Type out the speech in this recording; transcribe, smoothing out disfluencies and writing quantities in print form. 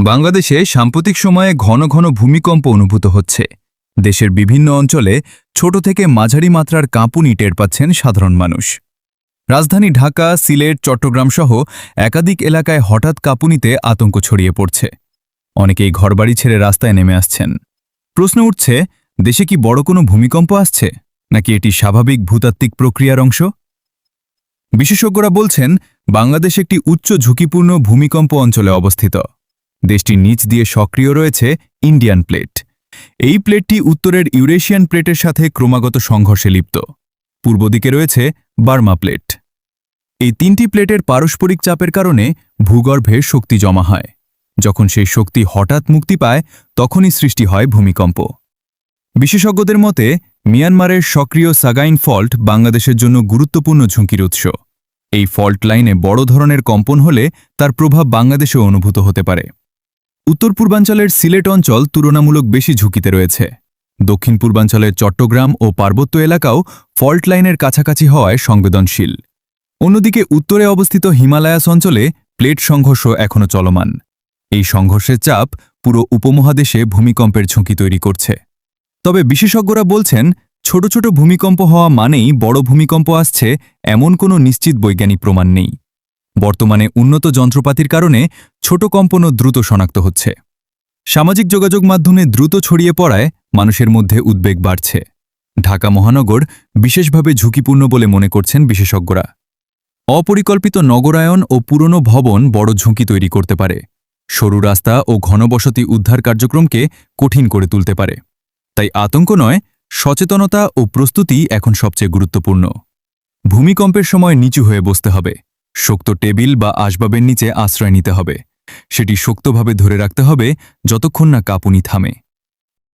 বাংলাদেশে সাম্প্রতিক সময়ে ঘন ঘন ভূমিকম্প অনুভূত হচ্ছে। দেশের বিভিন্ন অঞ্চলে ছোট থেকে মাঝারি মাত্রার কাঁপুনি টের পাচ্ছেন সাধারণ মানুষ। রাজধানী ঢাকা, সিলেট, চট্টগ্রাম সহ একাধিক এলাকায় হঠাৎ কাঁপুনিতে আতঙ্ক ছড়িয়ে পড়ছে। অনেকেই ঘরবাড়ি ছেড়ে রাস্তায় নেমে আসছেন। প্রশ্ন উঠছে, দেশে কি বড় কোনো ভূমিকম্প আসছে, নাকি এটি স্বাভাবিক ভূতাত্ত্বিক প্রক্রিয়ার অংশ? বিশেষজ্ঞরা বলছেন, বাংলাদেশ একটি উচ্চ ঝুঁকিপূর্ণ ভূমিকম্প অঞ্চলে অবস্থিত। দেশটির নিচ দিয়ে সক্রিয় রয়েছে ইন্ডিয়ান প্লেট। এই প্লেটটি উত্তরের ইউরেশিয়ান প্লেটের সাথে ক্রমাগত সংঘর্ষে লিপ্ত। পূর্ব দিকে রয়েছে বার্মা প্লেট। এই তিনটি প্লেটের পারস্পরিক চাপের কারণে ভূগর্ভে শক্তি জমা হয়। যখন সেই শক্তি হঠাৎ মুক্তি পায়, তখনই সৃষ্টি হয় ভূমিকম্প। বিশেষজ্ঞদের মতে, মিয়ানমারের সক্রিয় সাগাইন ফল্ট বাংলাদেশের জন্য গুরুত্বপূর্ণ ঝুঁকির উৎস। এই ফল্ট লাইনে বড় ধরনের কম্পন হলে তার প্রভাব বাংলাদেশেও অনুভূত হতে পারে। উত্তর পূর্বাঞ্চলের সিলেট অঞ্চল তুলনামূলক বেশি ঝুঁকিতে রয়েছে। দক্ষিণ পূর্বাঞ্চলের চট্টগ্রাম ও পার্বত্য এলাকাও ফল্ট লাইনের কাছাকাছি হওয়ায় সংবেদনশীল। অন্যদিকে উত্তরে অবস্থিত হিমালয়াস অঞ্চলে প্লেট সংঘর্ষ এখনও চলমান। এই সংঘর্ষের চাপ পুরো উপমহাদেশে ভূমিকম্পের ঝুঁকি তৈরি করছে। তবে বিশেষজ্ঞরা বলছেন, ছোট ছোট ভূমিকম্প হওয়া মানেই বড় ভূমিকম্প আসছে এমন কোনো নিশ্চিত বৈজ্ঞানিক প্রমাণ নেই। বর্তমানে উন্নত যন্ত্রপাতির কারণে ছোট কম্পনও দ্রুত শনাক্ত হচ্ছে। সামাজিক যোগাযোগ মাধ্যমে দ্রুত ছড়িয়ে পড়ায় মানুষের মধ্যে উদ্বেগ বাড়ছে। ঢাকা মহানগর বিশেষভাবে ঝুঁকিপূর্ণ বলে মনে করছেন বিশেষজ্ঞরা। অপরিকল্পিত নগরায়ন ও পুরনো ভবন বড় ঝুঁকি তৈরি করতে পারে। সরু রাস্তা ও ঘনবসতি উদ্ধার কার্যক্রমকে কঠিন করে তুলতে পারে। তাই আতঙ্ক নয়, সচেতনতা ও প্রস্তুতি এখন সবচেয়ে গুরুত্বপূর্ণ। ভূমিকম্পের সময় নিচু হয়ে বসতে হবে। শক্ত টেবিল বা আসবাবের নিচে আশ্রয় নিতে হবে। সেটি শক্তভাবে ধরে রাখতে হবে যতক্ষণ না কাঁপুনি থামে।